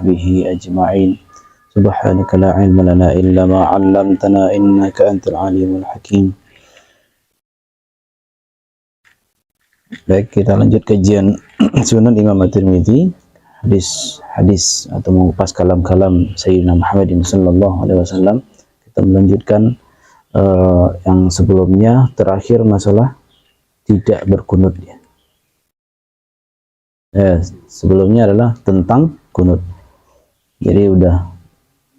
bihi ajma'in. Subhanaka la ilma lana illa ma 'allamtana innaka antal alimul hakim. Baik, kita lanjut kajian Sunan Imam At-Tirmidzi, hadis atau mengupas kalam-kalam Sayyidina Muhammadin sallallahu alaihi wasallam. Kita melanjutkan yang sebelumnya, terakhir masalah tidak berkunut ya. Sebelumnya adalah tentang kunut. Jadi udah,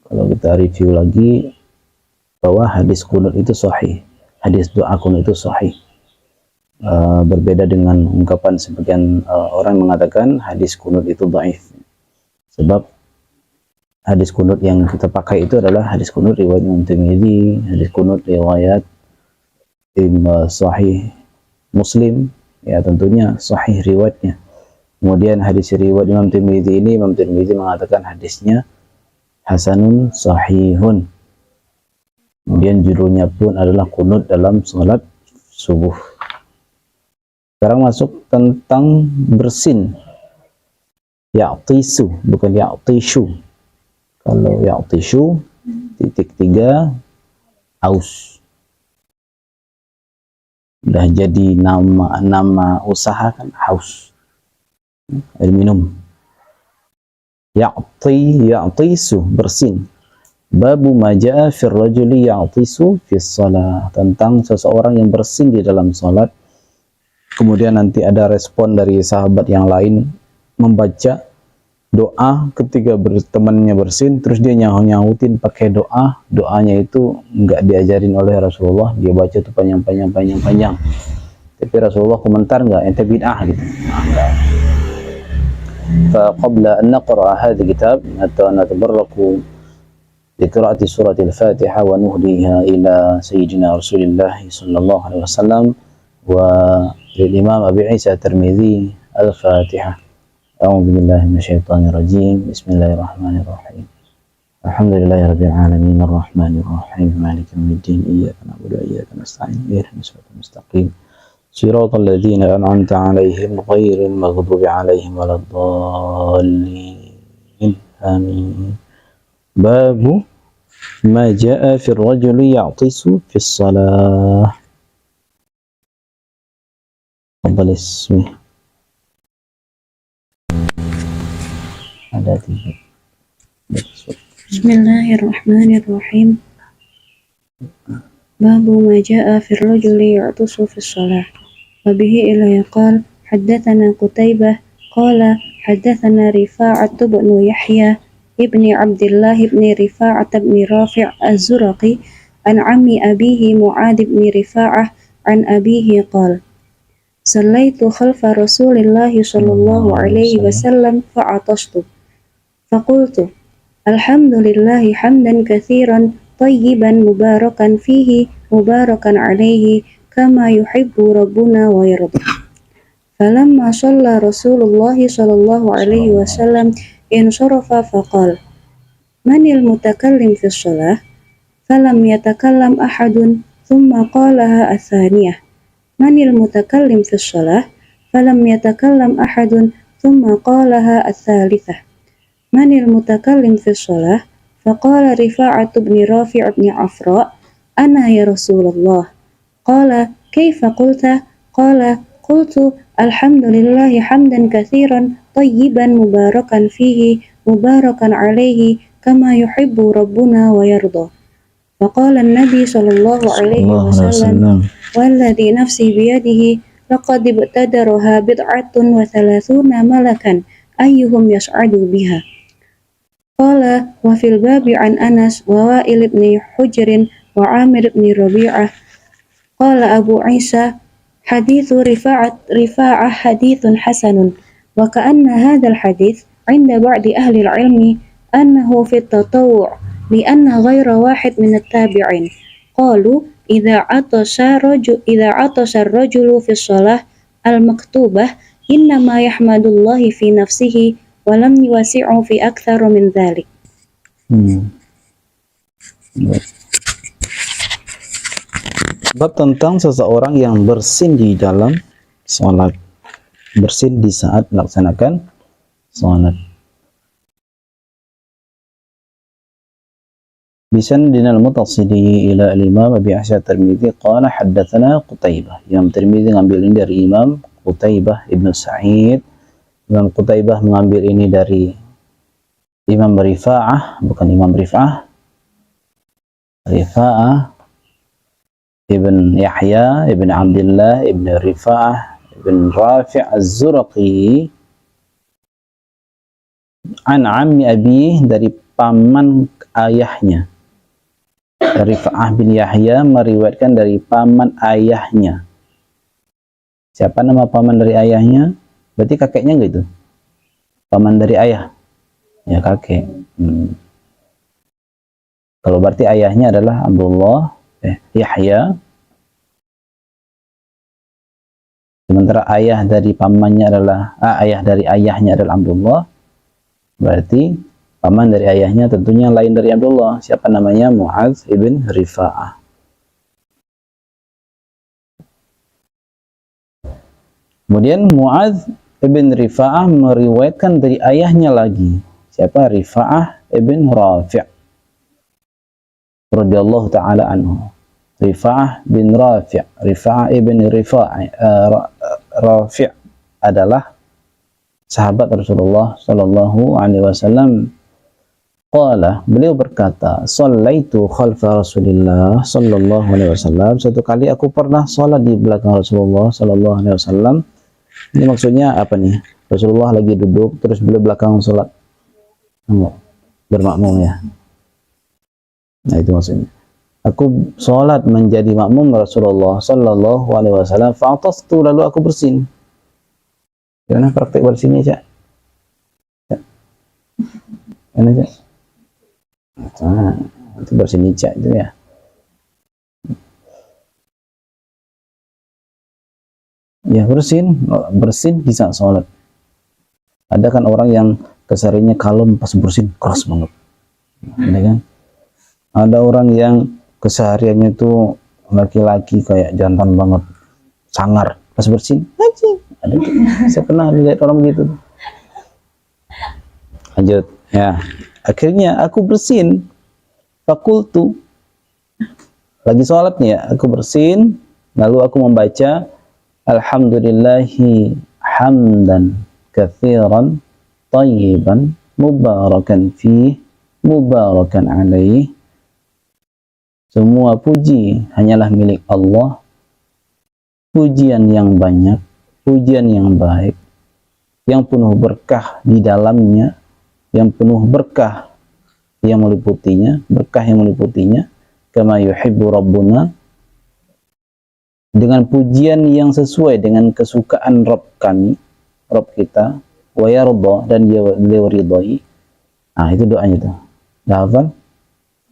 kalau kita review lagi bahwa hadis kunut itu sahih, hadis doa kunut itu sahih. Berbeda dengan ungkapan sebagian orang mengatakan hadis kunut itu dhaif. Sebab hadis kunut yang kita pakai itu adalah hadis kunut riwayat Imam Tirmidzi, hadis kunut riwayat Sahih Muslim, ya tentunya sahih riwayatnya. Kemudian hadis riwayat Imam Tirmidzi ini, Imam Tirmidzi mengatakan hadisnya hasanun sahihun. Kemudian judulnya pun adalah kunut dalam salat subuh. Sekarang masuk tentang bersin. Ya'tisu, bukan ya'tishu. Kalau ya'tishu, titik 3, aus. Udah jadi nama usaha kan, haus. Air minum. Ya'tisu, bersin. Babu maja'a fir rajuli ya'tisu fis shalah, tentang seseorang yang bersin di dalam salat. Kemudian nanti ada respon dari sahabat yang lain membaca doa ketika temannya bersin, terus dia nyautin pakai doanya itu enggak diajarin oleh Rasulullah, dia baca tuh panjang. Tapi Rasulullah komentar enggak, ente bid'ah gitu. Enggak. فقبل أن نقرأ هذا الكتاب نتبرك بقراءة سورة الفاتحة ونهديها إلى سيدنا رسول الله صلى الله عليه وسلم وللإمام أبي عيسى الترمذي الفاتحة. أعوذ بالله من الشيطان الرجيم. بسم الله الرحمن الرحيم. الحمد لله رب العالمين الرحمن الرحيم مالك يوم الدين إياك نعبد وإياك نستعين اهدنا الصراط المستقيم صراط الذين أنعمت عليهم غير المغضوب عليهم ولا الضالين آمين. باب ما جاء في الرجل يعطس في الصلاة. تفضل اسمه. بسم الله الرحمن الرحيم. باب ما جاء في الرجل يعطس في الصلاة. وبه إليه قال حدثنا قتيبة قال حدثنا رفاعة بن يحيى ابن عبد الله بن رفاعة بن رافع الزرقي عن عم أبيه معاذ بن رفاعة عن أبيه قال صليت خلف رسول الله صلى الله عليه وسلم فعطشت فقلت الحمد لله حمدا كثيرا طيبا مباركا فيه مباركا عليه كما يحب ربنا ويرضى. فلما صلى رسول الله صلى الله عليه وسلم انصرف فقال من المتكلم في الصلاة؟ فلم يتكلم أحد ثم قالها الثانية من المتكلم في الصلاة؟ فلم يتكلم أحد ثم قالها الثالثة من المتكلم في الصلاة؟ فقال رفاعة بن رافع بن عفراء أنا يا رسول الله. قال كيف قلت؟ قال قلت الحمد لله حمدا كثيرا طيبا مباركا فيه مباركا عليه كما يحب ربنا ويرضى. فقال النبي صلى الله عليه وسلم والذي نفسي بيده لقد ابتدرها 37 ملكا أيهم يصعد بها. قال وفي الباب عن أنس ووائل بن حجر وعامر بن ربيعة. قال أبو عيسى حديث رفاعة حديث حسن وكأن هذا الحديث عند بعض أهل العلم أنه في التطوع لأن غير واحد من التابعين قالوا إذا عطس الرجل في الصلاة المكتوبة إنما يحمد الله في نفسه ولم يوسعه في أكثر من ذلك. Bab tentang seseorang yang bersin di dalam sholat, bersin di saat melaksanakan sholat. بسندنا المتصل إلى الإمام أبي عيسى الترمذي قال حدثنا قتيبة. Imam Tirmidzi ngambil ini dari Imam Qutaibah ibnu Sa'id. Imam Qutaibah mengambil ini dari Imam Rifa'ah, bukan Imam Rifa'ah, Rifa'ah ibn Yahya ibn Abdullah ibn Rifa'ah ibn Rafi' Az-Zurqi an ammi abi, dari paman ayahnya. Rifa'ah bin Yahya meriwayatkan dari paman ayahnya. Siapa nama paman dari ayahnya? Berarti kakeknya enggak itu? Paman dari ayah? Ya, kakek. Kalau berarti ayahnya adalah Abdullah Yahya. Sementara ayah dari pamannya adalah ayah dari ayahnya adalah Abdullah. Berarti paman dari ayahnya tentunya lain dari Abdullah. Siapa namanya? Mu'adz ibn Rifa'ah. Kemudian Mu'adz ibn Rifa'ah meriwayatkan dari ayahnya lagi. Siapa? Rifa'ah ibn Rafi' radhiyallahu ta'ala anhu. Rifa'ah bin Rafi'. Rifa'ah ibn Rafi' adalah sahabat Rasulullah sallallahu alaihi wasallam. Qala, beliau berkata, "Shallaitu khalfa Rasulillah sallallahu alaihi wasallam." Suatu kali aku pernah salat di belakang Rasulullah sallallahu alaihi wasallam. Ini maksudnya apa nih? Rasulullah lagi duduk, terus beliau belakang salat. Bermakmum ya. Nah, itu maksudnya. Aku salat menjadi makmum Rasulullah sallallahu alaihi wasallam. Fa'atastu, lalu aku bersin. Gimana praktek bersinnya, Cak? Gimana, Cak? Nah, itu bersin nicak itu ya. Ya, bersin bisa sholat. Ada kan orang yang kesehariannya kalem, pas bersin keras banget, ya kan? Ada orang yang kesehariannya itu laki-laki kayak jantan banget, sangar, pas bersin anjing. Ada, saya pernah lihat orang begitu. Lanjut ya. Akhirnya aku bersin, fakultu, lagi sholat nih ya, aku bersin, lalu aku membaca alhamdulillahi hamdan katsiran tayyiban mubarakan fih mubarakan alaih. Semua puji hanyalah milik Allah, pujian yang banyak, pujian yang baik, yang penuh berkah di dalamnya, yang penuh berkah yang meliputinya, kama yuhibbu rabbuna, dengan pujian yang sesuai dengan kesukaan Rabb kami, Rabb kita, wa yarda, dan beliau ridhai. Nah, itu doanya tuh. Dah hafal?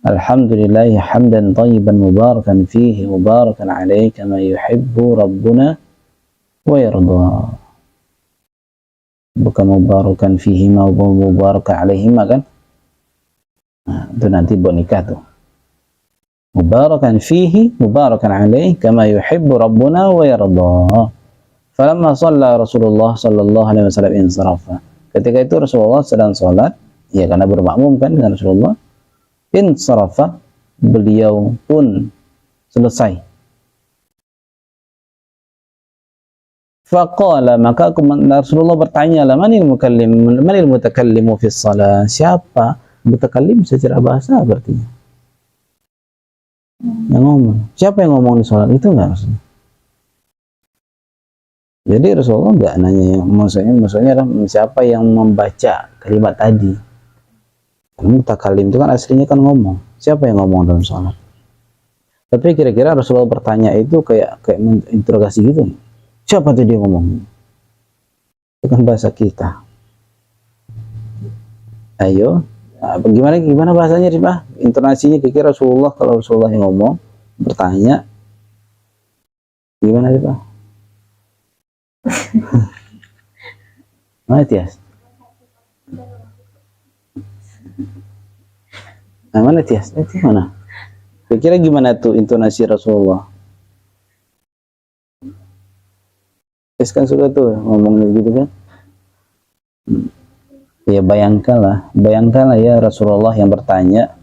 Alhamdulillahi hamdan tayyiban mubarakan fihi mubarakan alaihi kama yuhibbu rabbuna wa yarda. Bukan mubarakan fihi ma mubarakan alaihi kan? Nah, itu nanti buat nikah tuh. Mubarakan fihi mubarakan alaihi kama yuhibbu rabbuna wa yarda. Falamma shalla Rasulullah sallallahu alaihi wasallam insarafa. Ketika itu Rasulullah sedang salat, ya karena bermakmum kan dengan Rasulullah. Insarafa, beliau pun selesai. Faqala, maka Rasulullah bertanya, manil mutakallimu fi shalah? Siapa mutakallim secara bahasa berarti? Yang ngomong. Siapa yang ngomong di salat? Itu enggak maksudnya. Jadi Rasulullah enggak nanya, maksudnya adalah siapa yang membaca kalimat tadi. Mutakallim itu kan aslinya kan ngomong. Siapa yang ngomong dalam salat? Tapi kira-kira Rasulullah bertanya itu kayak interogasi gitu. Siapa tuh dia ngomong? Itu kan bahasa kita. Ayo, gimana bahasanya, Rifah? Intonasinya kira-kira Rasulullah, kalau Rasulullah yang ngomong, bertanya, gimana, Rifah? Mana Tias? Nah, mana Tias? Itu mana? Kira-kira gimana tuh intonasi Rasulullah? Kan suka tuh ngomong gitu kan. Ya bayangkanlah ya Rasulullah yang bertanya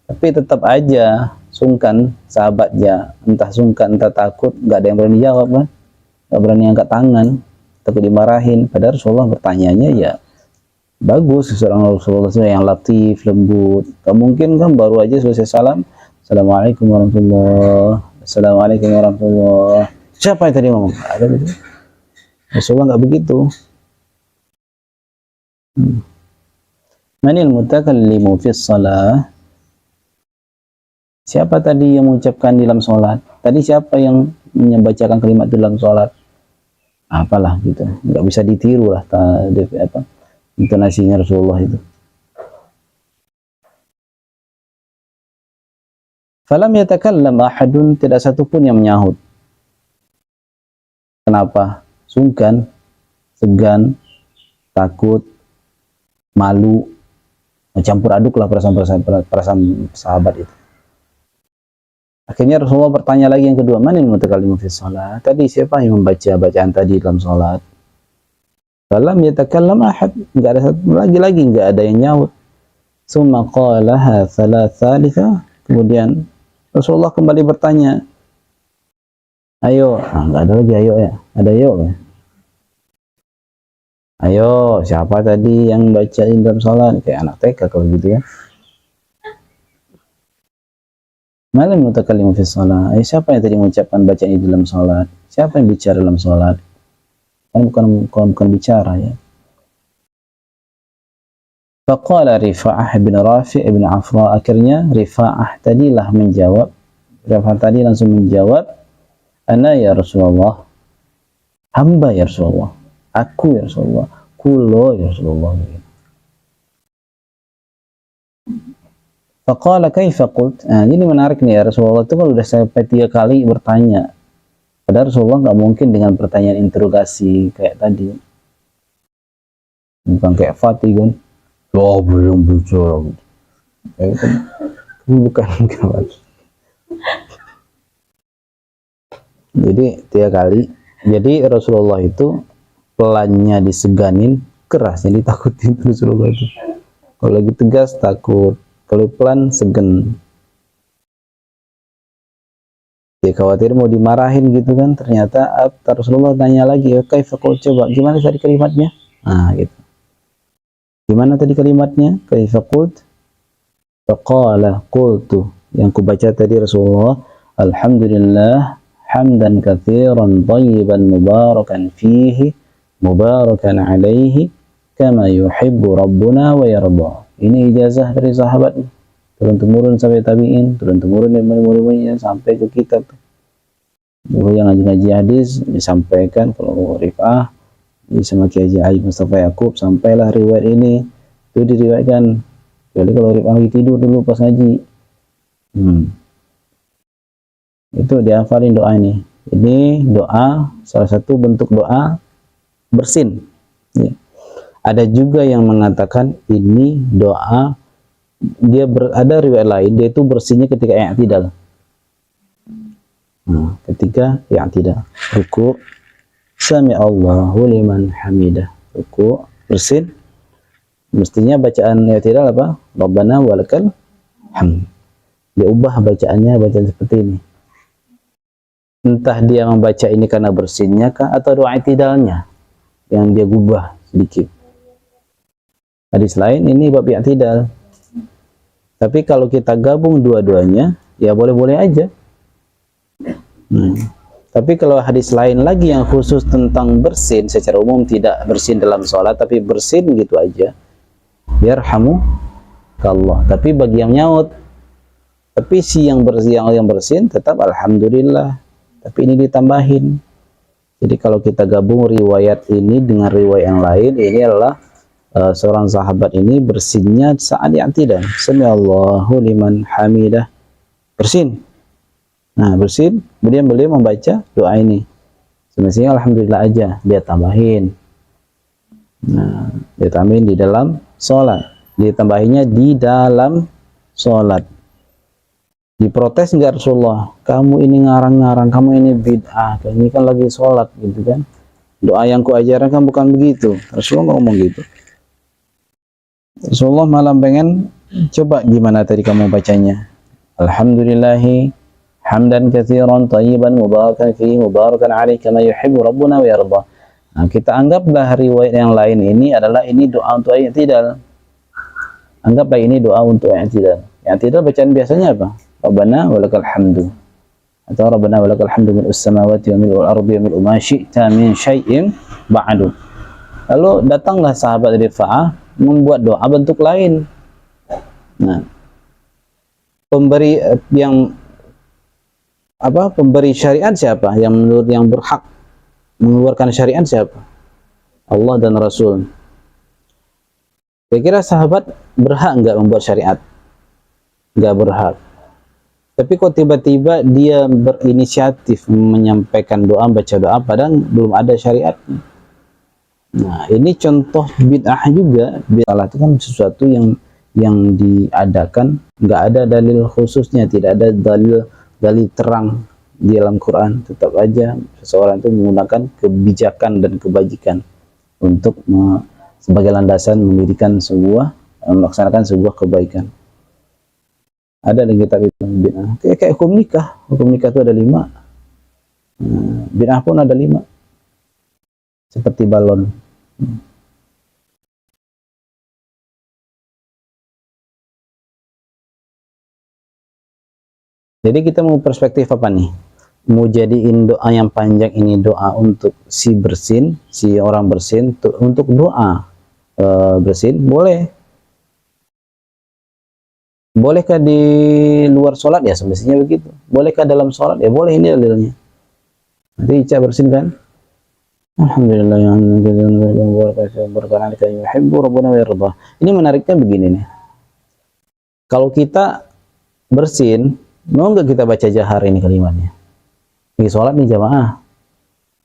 Tapi tetap aja sungkan sahabatnya, entah sungkan entah takut, nggak ada yang berani jawab kan, nggak berani angkat tangan, takut dimarahin. Padahal Rasulullah bertanyanya ya bagus, seorang Rasulullah yang latif, lembut. Gak mungkin kan baru aja selesai salam, Assalamualaikum warahmatullahi, Assalamualaikum warahmatullahi. Siapa yang tadi ngomong? Ada gitu. Rasulullah nggak begitu. Manil mutakallimu fi shalah? Siapa tadi yang mengucapkan di dalam sholat? Tadi siapa yang membacakan kalimat dalam sholat? Apalah gitu, nggak bisa ditiru lah intonasinya Rasulullah itu. Falam yatakallam ahadun, tidak satupun yang menyahut. Kenapa? Sungkan, segan, takut, malu, campur aduk lah perasaan sahabat itu. Akhirnya Rasulullah bertanya lagi yang kedua, manil mutakallimu fi shalah? Tadi siapa yang membaca bacaan tadi dalam salat? Falam yatakallam ahad, enggak ada satu lagi enggak ada yang nyaut. Summa qalaha thalathalitha, kemudian Rasulullah kembali bertanya, ayo, enggak ada lagi ayo ya, ada ayo ya. Ayo, siapa tadi yang bacain dalam salat? Kayak anak TK kalau gitu ya. Malam mutakallimu fi shalah. Siapa yang tadi mengucapkan bacaan di dalam salat? Siapa yang bicara dalam salat? Kan bukan bicara ya. Faqala Rifa'ah bin Rafi' bin Afra, akhirnya Rifa'ah tadilah menjawab. Rifa'ah tadi langsung menjawab, ana ya Rasulullah, hamba ya Rasulullah, aku ya Rasulullah, kulo ya Rasulullah. Faqala kaifa qult? Nah, ini menarik nih ya, Rasulullah itu kan udah sampai 3 kali bertanya. Padahal Rasulullah nggak mungkin dengan pertanyaan interogasi kayak tadi. Bukan kayak Fatih kan. Loh, belum bicara. Bukan. Jadi 3 kali. Jadi Rasulullah itu pelannya diseganin, kerasnya ditakutin Rasulullah itu. Kalau lagi tegas takut. Kalau pelan segen, dia khawatir mau dimarahin gitu kan. Ternyata Rasulullah tanya lagi, kaifa qul, coba gimana tadi kalimatnya? Nah gitu, gimana tadi kalimatnya? Kaifa qul? Faqala qultu, yang kubaca tadi Rasulullah, alhamdulillah hamdan katsiran thayyiban mubarakan fihi mubarakan alaihi kama yuhibbu rabbuna wa yarda. Ini ijazah dari sahabat, turun-temurun sampai tabi'in, turun-temurun dari murid-muridnya sampai ke kita tuh. Dulu yang ngaji-ngaji hadis disampaikan, kalau Rifa'ah sama Kiai Haji Mustafa Yakub, sampailah riwayat ini, itu diriwayatkan. Jadi kalau Rifa'ah lagi tidur dulu pas ngaji, itu dihafalin doa ini. Ini doa, salah satu bentuk doa bersin. Ya. Ada juga yang mengatakan ini doa, ada riwayat lain, dia itu bersihnya ketika i'tidal. Ketika i'tidal, ruku, sami Allahu liman hamidah, ruku, bersin. Mestinya bacaan i'tidal apa? Rabbana walakal hamd. Dia ubah bacaannya, bacaan seperti ini. Entah dia membaca ini karena bersinnya kah, atau doa i'tidalnya yang dia gubah sedikit. Hadis lain ini bab i'tidal. Tapi kalau kita gabung dua-duanya, ya boleh-boleh aja. Tapi kalau hadis lain lagi yang khusus tentang bersin, secara umum tidak bersin dalam sholat, tapi bersin gitu aja, yarhamukallah. Tapi bagi yang nyaut, tapi si yang bersin tetap alhamdulillah. Tapi ini ditambahin. Jadi kalau kita gabung riwayat ini dengan riwayat yang lain, ini adalah seorang sahabat ini bersinnya saat i'tidal, sami Allahu liman hamidah, bersin. Nah bersin, kemudian beliau membaca doa ini. Semestinya alhamdulillah aja, dia tambahin. Nah, dia tambahin di dalam sholat, dia tambahinnya di dalam sholat. Diprotes enggak Rasulullah? Kamu ini ngarang-ngarang, kamu ini bid'ah, ini kan lagi sholat gitu kan. Doa yang kuajarkan kan bukan begitu. Rasulullah ngomong gitu. Rasulullah malah pengen Coba gimana tadi kamu bacanya? Alhamdulillahi hamdan katsiran thayyiban mubarakan fihi mubarakan alaihi kama yuhibbu rabbuna wa yarda. Nah, kita anggaplah riwayat yang lain ini adalah ini doa untuk i'tidal. Anggaplah ini doa untuk i'tidal. I'tidal bacaan biasanya apa? Rabbana walakal hamdu. Atau Rabbana walakal hamdu mil'us samawati wa mil'ul ardi wa mil'u ma syi'ta min syai'in ba'du. Lalu datanglah sahabat Rifa'ah membuat doa bentuk lain. Nah, pemberi pemberi syariat siapa? Yang menurut yang berhak mengeluarkan syariat siapa? Allah dan Rasul. Kira-kira sahabat berhak enggak membuat syariat? Enggak berhak. Tapi kok tiba-tiba dia berinisiatif menyampaikan doa, baca doa, padahal belum ada syariatnya. Nah, ini contoh bid'ah juga. Bid'ah itu kan sesuatu yang diadakan, nggak ada dalil khususnya, tidak ada dalil terang di dalam Quran. Tetap aja seseorang itu menggunakan kebijakan dan kebajikan untuk sebagai landasan melaksanakan sebuah kebaikan. Ada di kitab itu bid'ah. Kayak hukum nikah itu ada 5. Bid'ah pun ada 5. Seperti balon. Jadi kita mau perspektif apa nih? Mau jadiin doa yang panjang ini doa untuk si bersin, si orang bersin, untuk doa bersin, boleh. Bolehkah di luar sholat? Ya semestinya begitu. Bolehkah dalam sholat? Ya boleh, ini dalilnya. Nanti Ica bersin kan? Alhamdulillah yang ini menariknya begini nih. Kalau kita bersin, mau nggak kita baca jahar ini kalimatnya? Di sholat nih jamaah.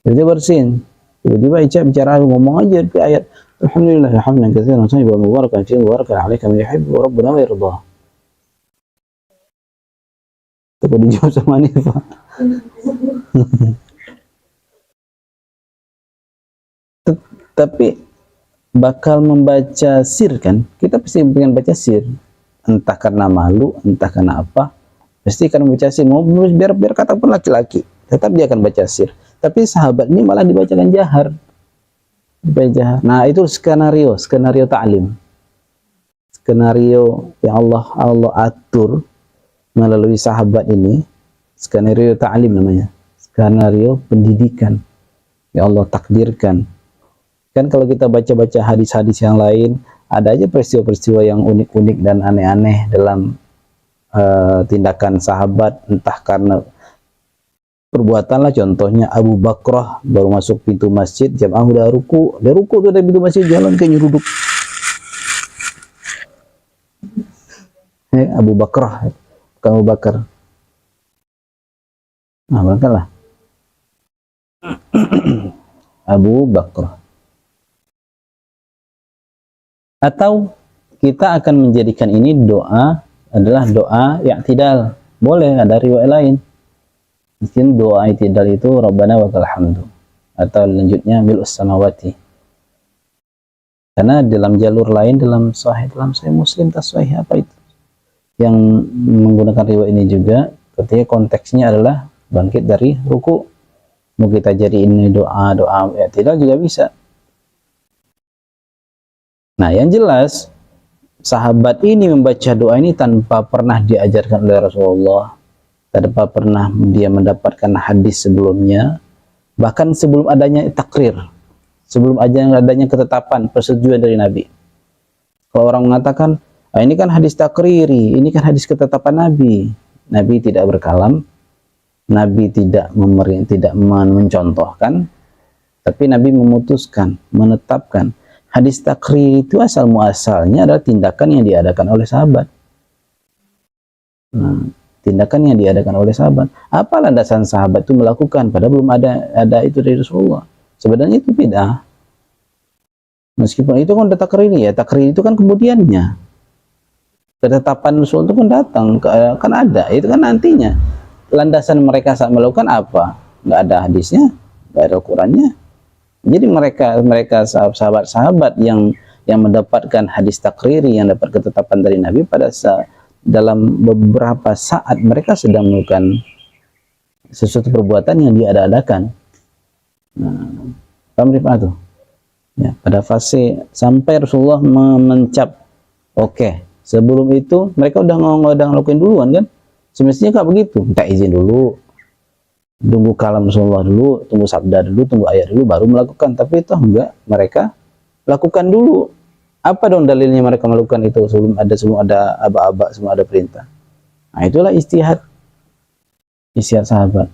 Jadi bersin. Tiba-tiba Ica bicara ngomong aja di ayat Alhamdulillah hamdan katsiran thayyiban mubarakan fihi mubarakan alaihi kama yuhibbu rabbuna wa yarda. Coba dijawab sama Nifa. Tapi bakal membaca sir kan? Kita pasti pengen baca sir. Entah karena malu, entah karena apa. Pasti akan membaca sir. Mau biar kata pun laki-laki, tetap dia akan baca sir. Tapi sahabat ini malah dibacakan jahar. Nah, itu skenario ta'lim. Skenario yang Allah atur melalui sahabat ini, skenario ta'lim namanya, skenario pendidikan yang Allah takdirkan. Kan kalau kita baca-baca hadis-hadis yang lain, ada aja peristiwa-peristiwa yang unik-unik dan aneh-aneh dalam tindakan sahabat, entah karena perbuatan lah. Contohnya Abu Bakrah baru masuk pintu masjid, jamaah udah ruku, tuh dari pintu masjid jalan kayak nyeruduk. Abu Bakrah, bukan Abu Bakar. Nah, berangkatlah. Abu Bakrah. Atau kita akan menjadikan ini doa adalah doa i'tidal. Boleh, ada riwayat lain. Mungkin doa i'tidal itu Rabbana walakal hamdu. Atau lanjutnya mil'us samawati. Karena dalam jalur lain, dalam sahih Muslim, tasahih apa itu? Yang menggunakan riwayat ini juga, ketika konteksnya adalah bangkit dari ruku. Mau kita jadi ini doa i'tidal juga bisa. Nah, yang jelas sahabat ini membaca doa ini tanpa pernah diajarkan oleh Rasulullah, tanpa pernah dia mendapatkan hadis sebelumnya, bahkan sebelum adanya takrir, sebelum adanya ketetapan persetujuan dari Nabi. Kalau orang mengatakan, ini kan hadis takriri, ini kan hadis ketetapan Nabi. Nabi tidak berkalam, Nabi tidak mencontohkan, tapi Nabi memutuskan, menetapkan. Hadis takriri itu asal muasalnya adalah tindakan yang diadakan oleh sahabat. Nah, tindakan yang diadakan oleh sahabat. Apa landasan sahabat itu melakukan? Padahal belum ada itu dari Rasulullah. Sebenarnya itu bid'ah. Meskipun itu kan takriri ya, takriri itu kan kemudiannya. Ketetapan Rasul itu pun datang, kan ada. Itu kan nantinya. Landasan mereka saat melakukan apa? Nggak ada hadisnya, nggak ada Al-Qurannya. Jadi mereka sahabat-sahabat yang yang mendapatkan hadis takriri, yang dapat ketetapan dari Nabi pada dalam beberapa saat mereka sedang melakukan sesuatu perbuatan yang diada-adakan. Nah, paham tuh? Ya, pada fase sampai Rasulullah mencap, oke, sebelum itu mereka udah ngelakuin duluan kan? Semestinya nggak begitu, minta izin dulu, tunggu kalam Rasulullah dulu, tunggu sabda dulu, tunggu ayat dulu, baru melakukan. Tapi itu enggak, mereka lakukan dulu. Apa dong dalilnya mereka melakukan itu sebelum ada aba-aba, sebelum ada perintah? Nah, itulah istihad sahabat.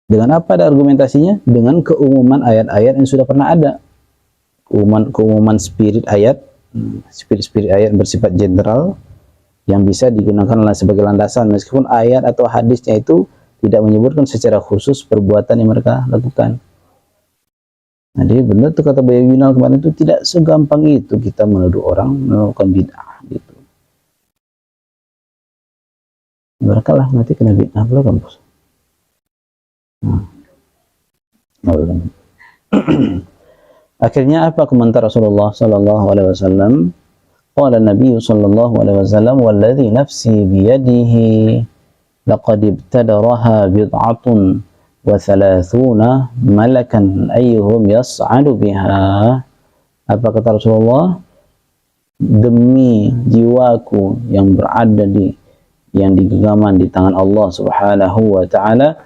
Dengan apa ada argumentasinya? Dengan keumuman ayat-ayat yang sudah pernah ada. Keumuman spirit ayat bersifat general yang bisa digunakan sebagai landasan, meskipun ayat atau hadisnya itu tidak menyebutkan secara khusus perbuatan yang mereka lakukan. Jadi benar tuh kata Buya Winal kemarin, itu tidak segampang itu kita menuduh orang melakukan bid'ah gitu. Berkalah nanti kena bid'ah pula kampus. Akhirnya apa komentar Rasulullah sallallahu alaihi wasallam? Qala Nabi sallallahu alaihi wasallam, "Walladzi nafsi biyadihi laqad ibtadaraha bid'atun wa thalathuna malakan ayyuhum yas'adu biha." Apa kata Rasulullah? Demi jiwaku yang berada yang digenggaman di tangan Allah Subhanahu wa taala,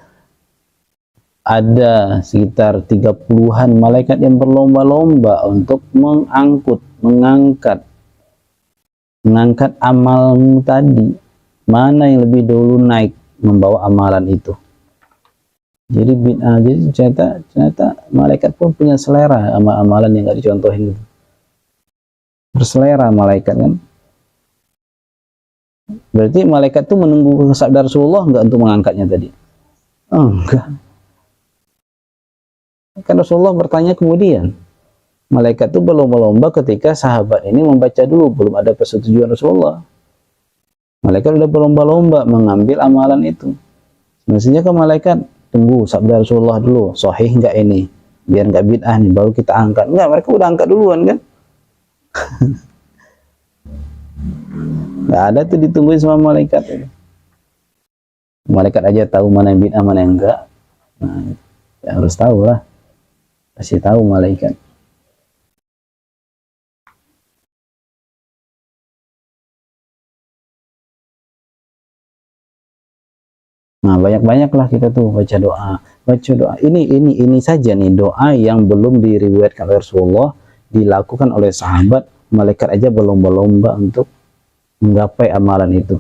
ada sekitar 30-an malaikat yang berlomba-lomba untuk mengangkat amalmu tadi. Mana yang lebih dulu naik membawa amalan itu. Jadi bid'ah, jadi ternyata malaikat pun punya selera amalan yang nggak dicontohin itu. Berselera malaikat kan. Berarti malaikat itu menunggu sabda Rasulullah nggak untuk mengangkatnya tadi? Oh, enggak. Kan Rasulullah bertanya kemudian. Malaikat itu berlomba-lomba ketika sahabat ini membaca dulu, belum ada persetujuan Rasulullah. Malaikat udah berlomba-lomba mengambil amalan itu. Mestinya kan malaikat tunggu sabda Rasulullah dulu, sahih enggak ini, biar enggak bid'ah nih, baru kita angkat. Enggak, mereka udah angkat duluan kan. Enggak ada tuh ditungguin sama malaikat. Malaikat aja tahu mana yang bid'ah, mana yang enggak. Nah, ya harus tahu lah. Kasih tahu malaikat. Nah, banyak-banyaklah kita tuh baca doa. Ini saja nih doa yang belum diriwayatkan oleh Rasulullah, dilakukan oleh sahabat, malaikat aja berlomba-lomba untuk menggapai amalan itu.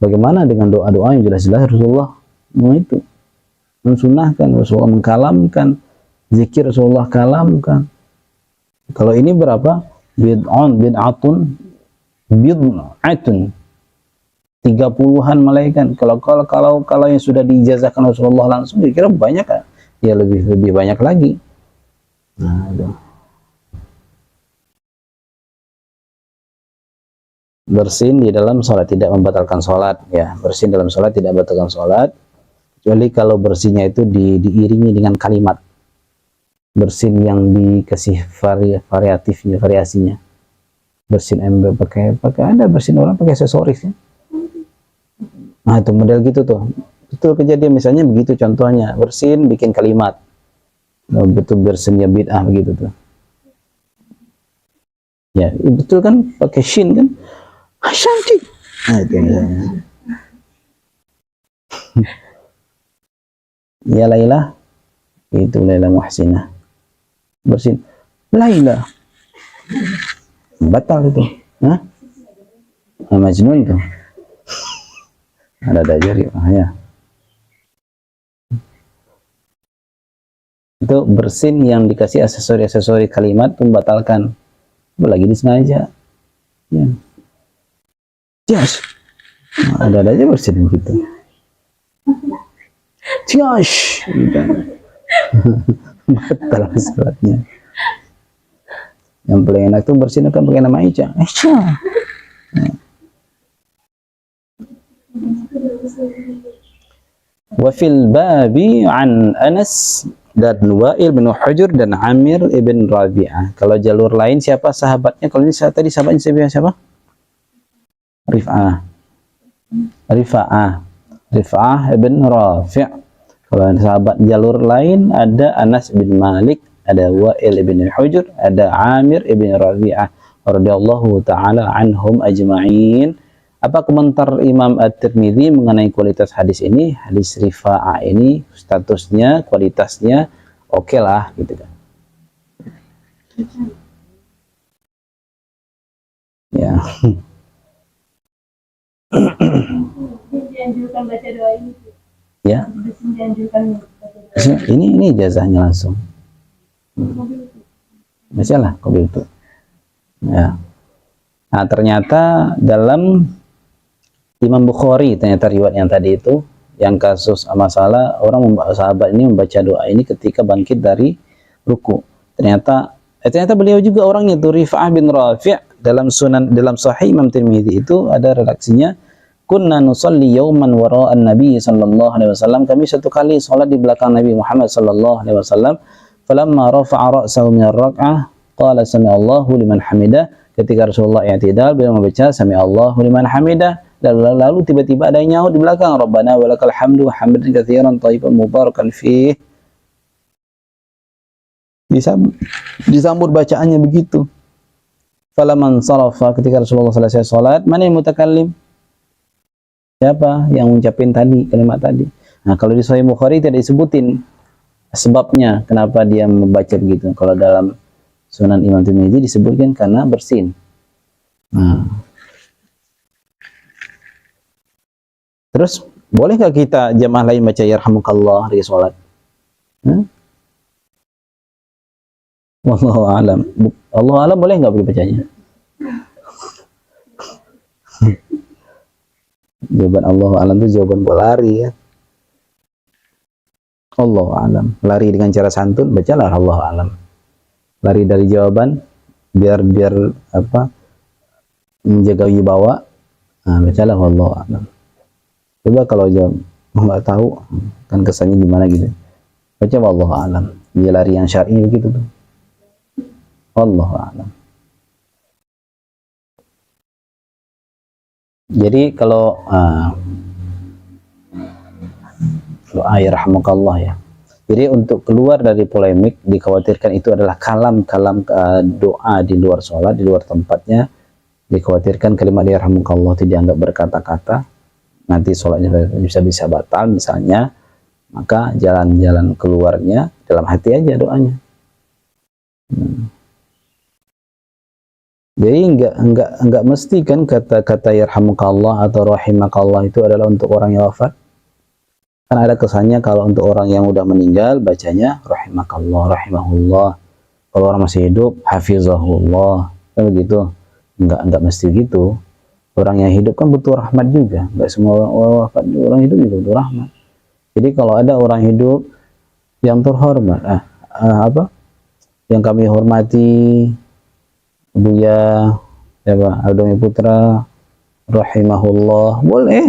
Bagaimana dengan doa-doa yang jelas-jelas Rasulullah itu mensunahkan, Rasulullah mengkalamkan, zikir Rasulullah kalamkan. Kalau ini berapa? Bid'atun 30-an malaikat. Kalau yang sudah diijazahkan Rasulullah langsung, dikira banyak kan? Ya lebih banyak lagi. Nah, itu. Bersin di dalam sholat tidak membatalkan sholat, ya. Bersin dalam sholat tidak membatalkan sholat, kecuali kalau bersihnya itu diiringi dengan kalimat bersin yang dikasih variasinya. Bersin ember pakai ada bersin orang pakai aksesoris ya. Nah, itu model gitu tuh. Betul kejadian misalnya begitu contohnya, bersin bikin kalimat. Nah, betul bersinnya bid'ah begitu tuh. Ya, betul kan pakai shin kan? Ashanti. Nah, itu ya Laila. Itu Laila Muhsinah. Bersin Laila. Batal itu. Hah? Majnun itu. Ada dajari ya. Itu bersin yang dikasih aksesori kalimat membatalkan. Lagi disengaja. Ya. Yes. Nah, ada aja bersin gitu. Yes. Gitu. Batal sholatnya. Yang paling enak tuh bersin akan pakai nama Aisyah. Wa fil babi an Anas dan Wa'il bin Hujr dan Amir ibn Rabi'ah. Kalau jalur lain siapa sahabatnya? Kalau ini tadi sahabatnya siapa? Rifa'ah ibn Rafi'. Kalau sahabat jalur lain ada Anas bin Malik, ada Wa'il ibn Hujr, ada Amir ibn Rabi'ah radhiyallahu taala anhum ajma'in. Apa komentar Imam At-Tirmidzi mengenai kualitas hadis ini? Hadis Rifa'ah ini statusnya, kualitasnya oke lah gitu kan. Ya. Dianjurkan baca doa ini. Ya. Ini ijazahnya langsung. Bacalah qabil itu. Ya. Nah, ternyata dalam Imam Bukhari, ternyata riwayat yang tadi itu, yang kasus masalah orang sahabat ini membaca doa ini ketika bangkit dari ruku. Ternyata beliau juga orangnya itu Rifa'ah bin Rafi' dalam Sahih Imam Tirmidzi itu ada redaksinya, kunna nusalli yauman wara'an Nabi sallallahu alaihi wasallam, kami satu kali salat di belakang Nabi Muhammad sallallahu alaihi wasallam, falamma rafa'a ra'sahu min ar-rak'ah qala sami'allahu liman hamidah, ketika Rasulullah i'tidal beliau membaca sami'allahu liman hamidah, lalu tiba-tiba ada yang nyaut di belakang, Rabbana walakal hamdu hamdan katsiran thayyiban mubarakan fih. Disambut bacaannya begitu. Falaman sarafa, ketika Rasulullah selesai salat, mana yang mutakallim? Siapa yang ngucapin tadi kalimat tadi? Nah, kalau di Sahih Bukhari tidak disebutin sebabnya kenapa dia membaca begitu. Kalau dalam Sunan Imam Tirmidzi disebutkan karena bersin. Nah. Terus bolehkah kita jamaah lain baca yarhamukallah di sholat? Wallahu a'lam. Allah a'lam boleh nggak bacanya? Jawaban Allah a'lam itu jawaban pelari ya. Allah a'lam. Lari dengan cara santun, bacalah Allah a'lam. Lari dari jawaban biar apa? Menjaga wibawa. Nah, bacalah Allah a'lam. Coba kalau jawab nggak tahu kan kesannya gimana gitu. Baca wallahu a'lam. Dia lari yang syar'i begitu tuh. Wallahu a'lam. Jadi kalau doa yarhamukallah ya. Jadi untuk keluar dari polemik dikhawatirkan itu adalah kalam-kalam doa di luar sholat, di luar tempatnya. Dikhawatirkan kalimat yarhamukallah tidak dianggap berkata-kata. Nanti sholatnya bisa batal misalnya, maka jalan-jalan keluarnya dalam hati aja doanya. Jadi enggak mesti kan kata-kata yarhamukallah atau rahimakallah itu adalah untuk orang yang wafat. Kan ada kesannya kalau untuk orang yang udah meninggal bacanya rahimakallah, rahimahullah. Kalau orang masih hidup hafizahullah. Kan begitu. Enggak mesti gitu. Orang yang hidup kan butuh rahmat juga. Enggak semua wafat, orang hidup juga butuh rahmat. Jadi kalau ada orang hidup yang terhormat, yang kami hormati, Buya Aldomi Putra rahimahullah, boleh.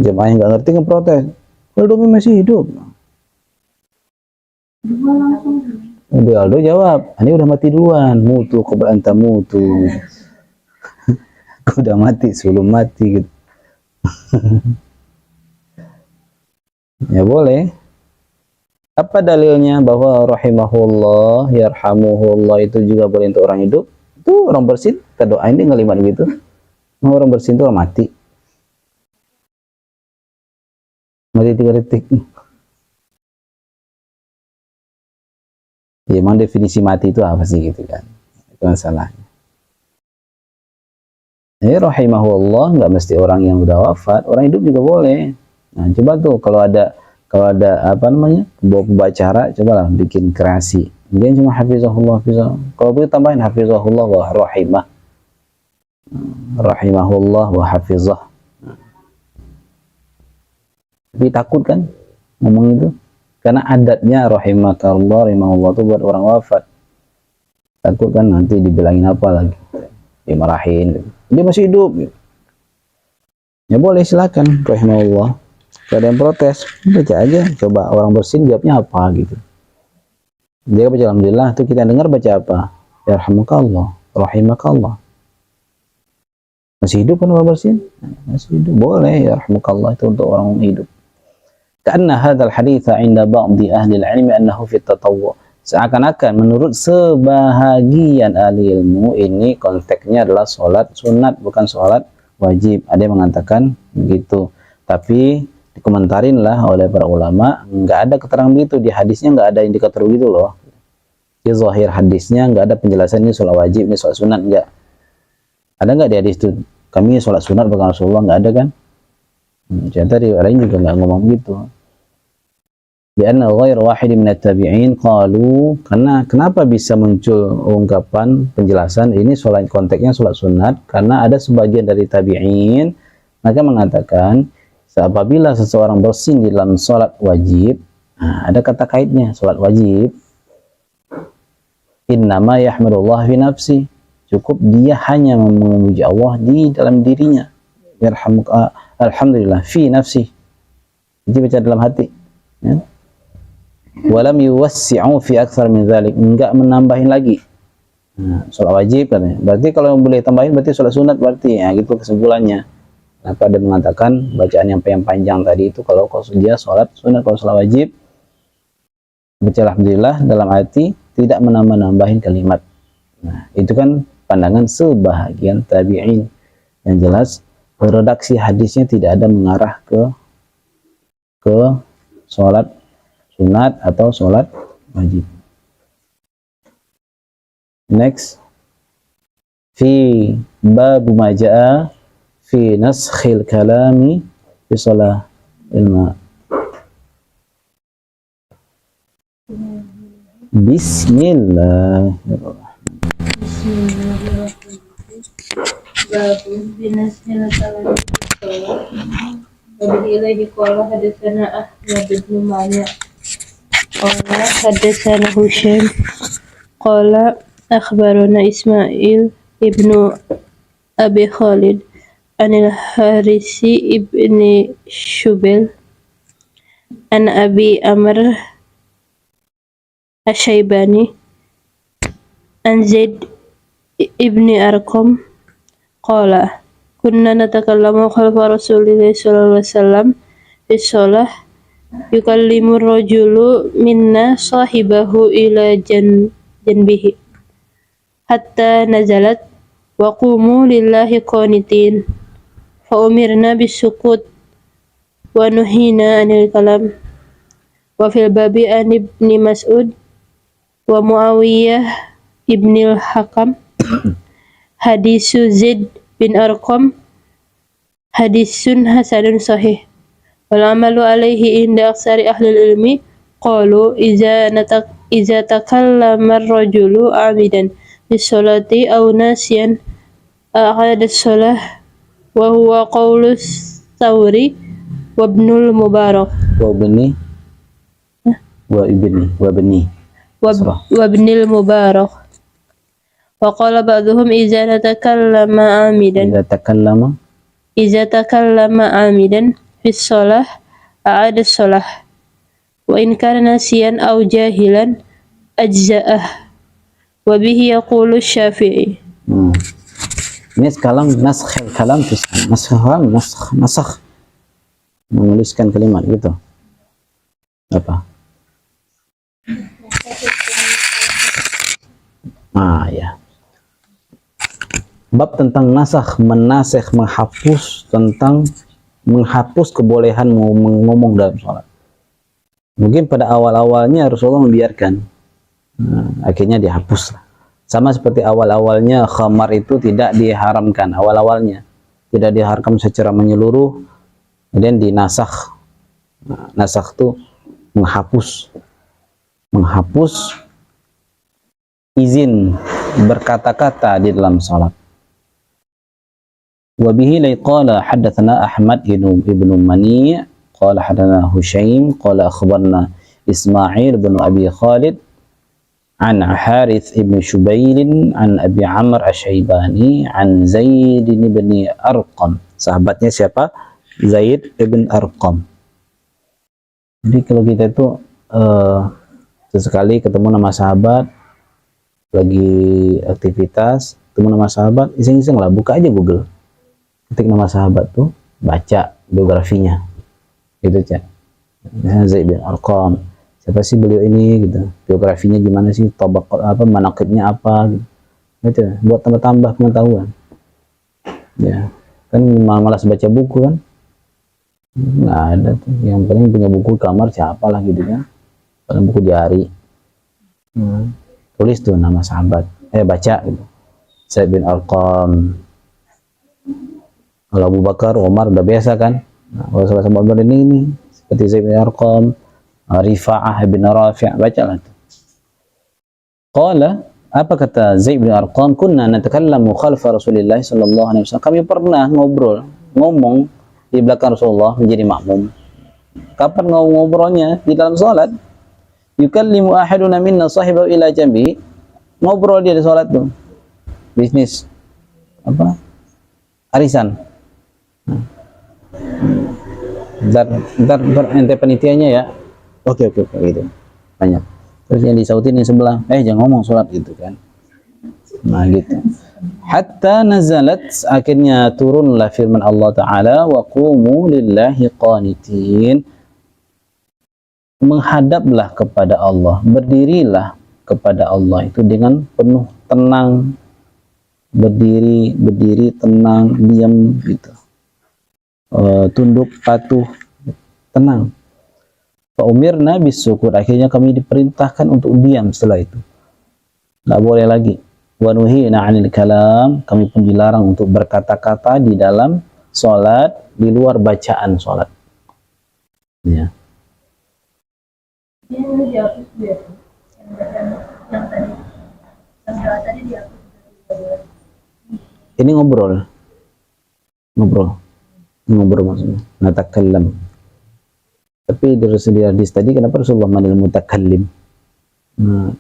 Jemaah yang nggak ngerti ngeprotes, Aldomi masih hidup. Aldo jawab, ini udah mati duluan, mutu qabla anta mutu. Udah mati sebelum mati gitu. Ya boleh. Apa dalilnya bahwa rahimahullah, yarhamuhullah itu juga boleh untuk orang hidup? Itu orang bersin, kita doain dia ngelimat gitu. Nah, orang bersin itu orang mati. Mati 3 detik. Ya, emang definisi mati itu apa sih gitu kan? Itu masalahnya. Rahimahullah nggak mesti orang yang udah wafat, orang hidup juga boleh. Nah, coba tuh kalau ada apa namanya pembacara, cobalah bikin kreasi. Dia cuma hafizahullah, kalau boleh tambahin hafizahullah wa rahimah, rahimahullah wa hafizah. Tapi takut kan ngomong itu, karena adatnya rahimakallah, rahimahullah itu buat orang wafat. Takut kan nanti dibilangin apa lagi, dimarahin gitu. Dia masih hidup gitu. Ya boleh silakan rahimahullah. Gak ada yang protes, baca aja. Coba orang bersin jawabnya apa gitu. Dia baca alhamdulillah, tuh kita dengar baca apa? Yarhamukallah, rahimakallah. Masih hidup kan orang bersin? Masih hidup, boleh yarhamukallah itu untuk orang hidup. Karena hadzal hadits 'inda ba'dhi ahli al-'ilmi annahu fi at-tatawwu'. Seakan-akan menurut sebahagian ahli ilmu ini konteksnya adalah sholat sunat bukan sholat wajib. Ada yang mengatakan begitu, tapi dikomentarin lah oleh para ulama, nggak ada keterangan begitu di hadisnya, nggak ada indikator begitu loh. Di zahir hadisnya nggak ada penjelasan ini sholat wajib, ini sholat sunat, nggak ada. Nggak di hadis itu kami sholat sunat bukan Rasulullah, nggak ada kan? Ternyata di lain juga nggak ngomong gitu. Karena ghair wahid min at-tabi'in qalu, karena kenapa bisa muncul ungkapan penjelasan ini sholat konteksnya sholat sunat, karena ada sebagian dari tabi'in maka mengatakan apabila seseorang bersin di dalam sholat wajib, ada kata kaitnya sholat wajib, innama yahmadullah fi nafsi, cukup dia hanya memuji Allah di dalam dirinya, yarhamuka alhamdulillah fi nafsi, jadi baca dalam hati ya. Walam yuwassi'u fi aktsar min dzalik, enggak menambahin lagi. Sholat wajib katanya. Berarti kalau boleh tambahin berarti sholat sunat berarti ya, gitu kesimpulannya. Kenapa dia mengatakan bacaan yang panjang tadi itu kalau dia sholat sunat, kalau sholat wajib baca alhamdulillah dalam hati, tidak menambah-nambahin kalimat. Nah, itu kan pandangan sebahagian tabi'in. Yang jelas redaksi hadisnya tidak ada mengarah ke sholat sunat atau sholat wajib. Next, fi babu maja'a fi naskhil kalami fi sholat ilma. Bismillahirrahmanirrahim. Babu binashil kalami fi sholat. Wabihi ilaihi qala hadatsana Ahmad bin Mani' qala hadatsana Husaim qala akhbarana Ismail ibnu Abi Khalid anil Harisi ibni Syubil an Abi Amr Asy-Syaibani an Zaid ibni Arqam qala kunna natakallamu khalfa Rasulillah sallallahu alaihi wasallam fi shalah yukallimu rajulu minna sahibahu ila janbihi hatta nazalat wa qumu lillahi qanitin fa umirna bisukut wa nuhina anil kalam wa fil babi an ibni Mas'ud wa Muawiyah ibnil Hakam hadisu Zaid bin Arqam hadisun hasanun sahih wal amalu alaihi inda aksari ahli ilmi qalu iza takallama ar-rajulu amidan bis salati aw nasiyan a'ada as-salah wa huwa qaulus Tsawri wa ibnul Mubarak wa ibnil Mubarak wa qala ba'dhum iza takallama amidan fi shalah a'ada shalah wa in kana nasiyan aw jahilan ajza'ah wa bihi yaqulu Syafi'i. Ini sekarang naskhil kalam, nasakh menuliskan kalimat gitu. Apa? Ya. Bab tentang nasakh, menasakh, menghapus, tentang menghapus kebolehan ngomong dalam sholat. Mungkin pada awal-awalnya Rasulullah membiarkan, akhirnya dihapus. Sama seperti awal-awalnya khamar itu tidak diharamkan, awal-awalnya tidak diharamkan secara menyeluruh, kemudian dinasakh. Nasakh itu menghapus izin berkata-kata di dalam sholat. Wabihi qala hadatsana Ahmad ibnu Mani' qala hadatsana Husaim qala akhbarna Ismail bin Abi Khalid an Harith ibn Syubail an Abi Amr Asy-Syaibani an Zaid ibn Arqam. Sahabatnya siapa? Zaid ibn Arqam. Jadi kalau kita itu sesekali ketemu nama sahabat, lagi aktivitas, ketemu nama sahabat, iseng-iseng lah, buka aja Google, ketik nama sahabat tuh, baca biografinya, gitu cak. Misalnya Zaid bin Arqam, siapa sih beliau ini, gitu, biografinya gimana sih, tabaq apa, manaqibnya apa, gitu, buat tambah-tambah pengetahuan. Ya, kan malas baca buku kan, nggak ada tuh. Yang paling punya buku kamar siapa lah gitu kan, paling buku diari. Tulis tuh nama sahabat, baca gitu. Zaid bin Arqam. Kalau Abu Bakar, Umar udah biasa kan. Nah, kalau sahabat ini seperti Zaid bin Arqam, Rifa'ah bin Rafi', baca lah tuh. Qala, apa kata Zaid bin Arqam, kunna natakallamu khalfa Rasulillah sallallahu alaihi wasallam. Kami pernah ngomong di belakang Rasulullah menjadi makmum. Kapan ngobrolnya? Di dalam salat. Yukallimu ahaduna minna sahibahu ila jambi. Ngobrol dia di salat tuh. Bisnis apa? Arisan. Ntar ente panitianya ya. Oke gitu. Banyak. Terus yang disautin yang sebelah, jangan ngomong salat gitu kan. Nah gitu. Hatta nazalat, akhirnya turunlah firman Allah Ta'ala, wa qumu lillahi qanitin. Menghadaplah kepada Allah, berdirilah kepada Allah itu dengan penuh tenang, berdiri tenang, diam gitu, tunduk patuh, tenang. Fa umirna bisukur, akhirnya kami diperintahkan untuk diam setelah itu, nggak boleh lagi. Wa nuhina 'anil kalam, kami pun dilarang untuk berkata-kata di dalam salat, di luar bacaan salat. Ya. Ini dihapus dia tuh, yang tadi, yang doa tadi dihapus. Ini ngobrol maksudnya, natakallam. Tapi dari hadis tadi, kenapa Rasulullah manggil mutakallim? Nah,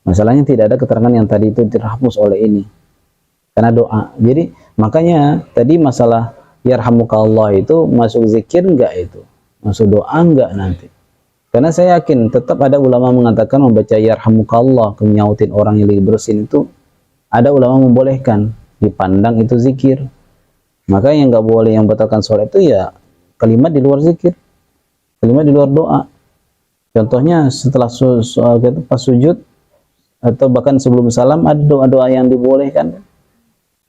masalahnya tidak ada keterangan yang tadi itu dirhapus oleh ini, karena doa. Jadi makanya tadi masalah yarhamukallah itu masuk zikir enggak, itu masuk doa enggak nanti? Karena saya yakin tetap ada ulama mengatakan membaca yarhamukallah, menyautin orang yang lagi bersin itu, ada ulama membolehkan, dipandang itu zikir. Maka yang nggak boleh, yang batalkan sholat itu ya kalimat di luar zikir, kalimat di luar doa. Contohnya setelah pas sujud atau bahkan sebelum salam ada doa-doa yang dibolehkan.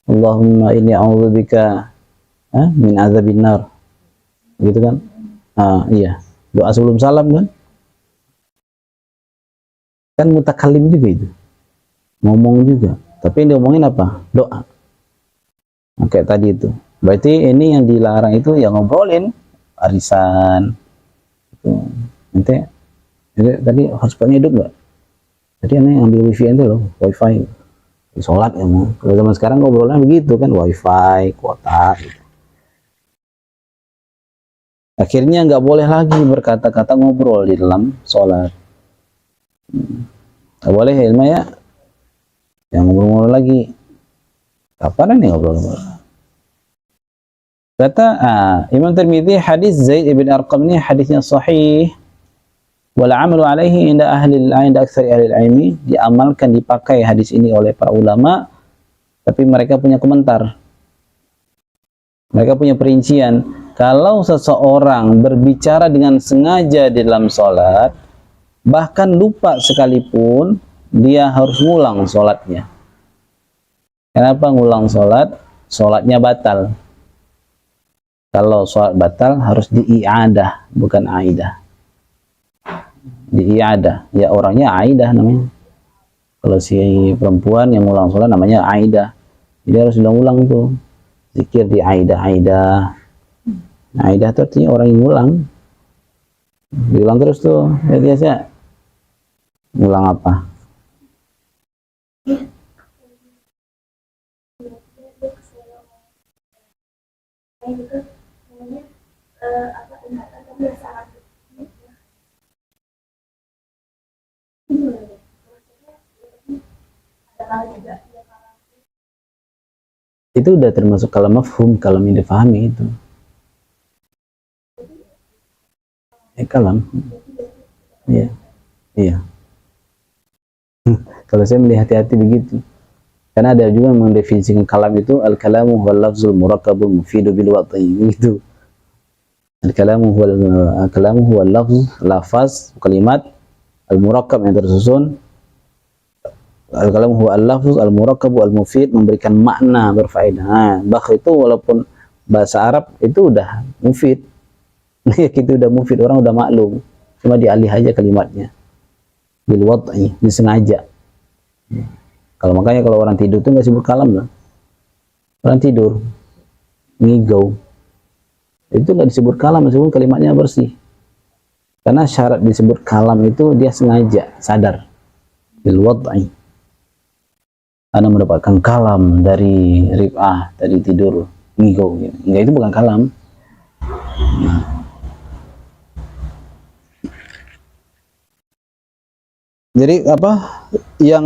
Allahumma inni a'udzubika min azabin nar, gitu kan. Iya, doa sebelum salam kan mutakallim juga itu, ngomong juga, tapi yang diomongin apa? Doa. Kayak tadi itu, berarti ini yang dilarang itu yang ngobrolin arisan itu. Nanti tadi hotspotnya hidup nggak? Jadi aneh ambil wifi itu loh, wifi di sholat ya. Kalau zaman sekarang ngobrolnya begitu kan, wifi kuota gitu. Akhirnya nggak boleh lagi berkata-kata ngobrol di dalam sholat. Nggak boleh ilmu ya, yang ngobrol-ngobrol lagi. Kapan nih ngobrol-ngobrol? Kata Imam Tirmidzi, hadis Zaid bin Arqam ini hadisnya sahih. Wal amalu alaihi inda aktsari ahli ilmi, diamalkan, dipakai hadis ini oleh para ulama, tapi mereka punya komentar. Mereka punya perincian. Kalau seseorang berbicara dengan sengaja di dalam sholat, bahkan lupa sekalipun, dia harus ngulang sholatnya. Kenapa ngulang sholat? Sholatnya batal. Kalau sholat batal harus diiadah, bukan aidah. Diiadah, ya orangnya aidah namanya. Kalau si perempuan yang ngulang sholat namanya aidah. Jadi harus diulang tuh. Zikir di aidah. Aidah itu artinya orang yang ngulang. Diulang terus tuh, ya biasa. Ngulang apa? Itu udah termasuk kalam mafhum, kalam yang difahami itu. Kalam. Iya, iya. Kalau saya melihat hati-hati begitu. Karena ada juga yang mendefinisikan kalam itu al-kalamu huwal lafzul murakkabul mufidu bil wad'i gitu. Al-kalamu huwal lafaz kalimat al-murakkab yang tersusun. Al-kalamu huwal lafz al-murakkabu al-mufid memberikan makna berfaedah. Nah, bakh itu walaupun bahasa Arab itu udah mufid. Itu udah mufid, orang udah maklum. Cuma dialih aja kalimatnya. Bil wad'i, disengaja. Kalau makanya kalau orang tidur itu nggak disebut kalam lah. Orang tidur ngigau itu nggak disebut kalam, disebut kalimatnya bersih. Karena syarat disebut kalam itu dia sengaja, sadar. Bil wad'i. Anda mendapatkan kalam dari rib'ah, dari tidur ngigau. Enggak, itu bukan kalam. Jadi apa yang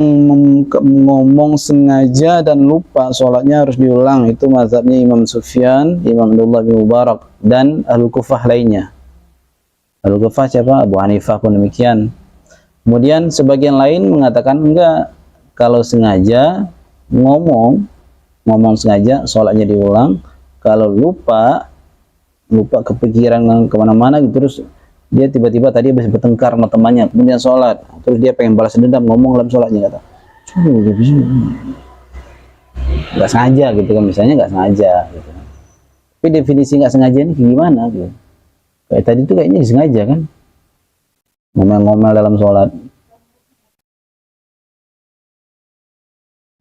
ngomong sengaja dan lupa sholatnya harus diulang, itu mazhabnya Imam Sufyan, Imam Abdullah bin Mubarak dan Ahlul Kufah lainnya. Ahlul Kufah siapa? Abu Hanifah pun demikian. Kemudian sebagian lain mengatakan enggak, kalau sengaja ngomong sengaja sholatnya diulang, kalau lupa kepikiran kemana-mana gitu, terus dia tiba-tiba tadi habis bertengkar sama temannya, kemudian sholat, terus dia pengen balas dendam, ngomong dalam sholatnya, kata nggak sengaja gitu kan, misalnya nggak sengaja gitu. Tapi definisi nggak sengaja ini gimana gitu? Kayak tadi tuh kayaknya disengaja kan, ngomel-ngomel dalam sholat.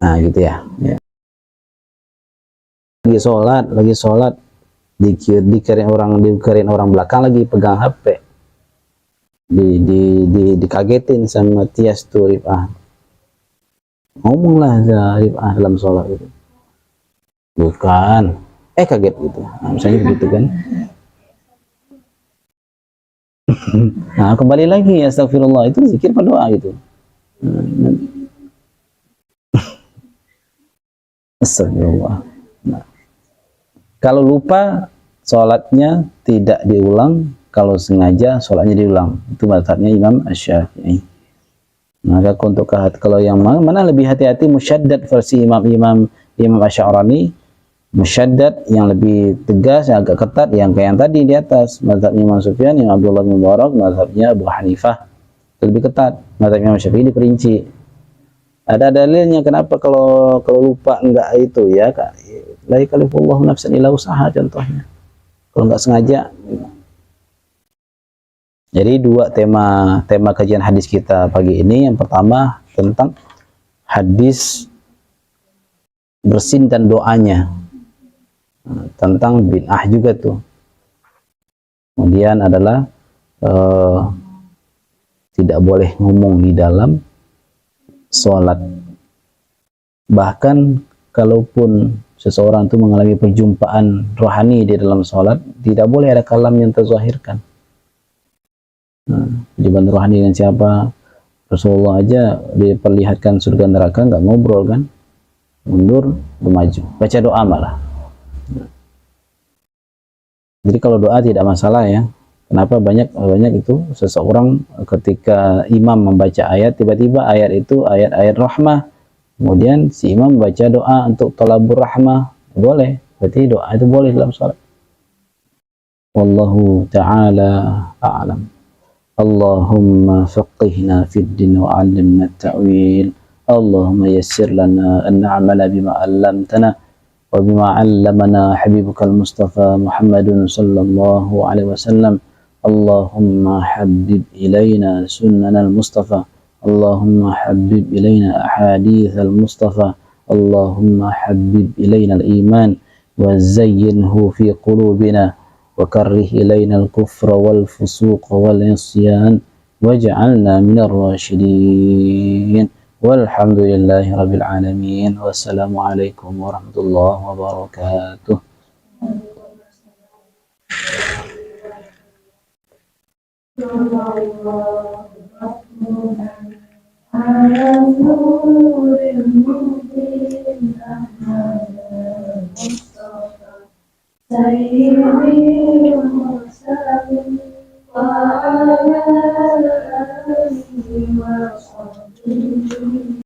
Nah gitu ya. Lagi sholat dikirain orang belakang lagi pegang HP, dikagetin sama Tias tuh rib'ah, ngomonglah rib'ah dalam sholat itu, bukan kaget gitu, nah, misalnya begitu kan. Nah kembali lagi, astagfirullah, itu zikir apa doa gitu. Astagfirullah. Nah, kalau lupa sholatnya tidak diulang, kalau sengaja sholatnya diulang. Itu mazhabnya Imam Asy-Syafi'i. Maka untuk kalau yang mana lebih hati-hati, musyaddad versi Imam Asy'arani, musyaddad yang lebih tegas, yang agak ketat, yang kayak yang tadi di atas, mazhabnya Imam Sufyan, Imam Abdullah bin Mubarak, mazhabnya Abu Hanifah lebih ketat, mazhabnya Imam Syafi'i diperinci. Ada dalilnya kenapa kalau lupa enggak itu ya, la yakallifullahu nafsan illa usaha, contohnya kalau enggak sengaja. Jadi dua tema kajian hadis kita pagi ini. Yang pertama tentang hadis bersin dan doanya, tentang bid'ah juga tuh. Kemudian adalah tidak boleh ngomong di dalam sholat. Bahkan kalaupun seseorang itu mengalami perjumpaan rohani di dalam sholat, tidak boleh ada kalam yang terzahirkan. Perjumpaan rohani dengan siapa? Rasulullah aja diperlihatkan surga neraka, nggak ngobrol kan, mundur maju, baca doa malah. Jadi kalau doa tidak masalah ya. Kenapa banyak itu seseorang ketika imam membaca ayat, tiba-tiba ayat itu ayat-ayat rahmah, kemudian si imam membaca doa untuk thalabur rahmah, boleh, berarti doa itu boleh dalam sholat. Wallahu ta'ala a'lam. Allahumma faqihna fid din wa 'allimna at-ta'wil. Allahumma yassir lana an na'mala bima 'allamtana wa bima 'allamana habibukal Mustafa Muhammadun sallallahu alaihi wasallam. Allahumma habbib ilaina sunnanal Mustafa. Allahumma habbib ilaina ahadithal Mustafa. Allahumma habbib ilaina al-iman wa zayyinhu fi qulubina وكره إلينا الكفر والفسوق والعصيان واجعلنا من الراشدين والحمد لله رب العالمين والسلام عليكم ورحمة الله وبركاته. سيدي وسلم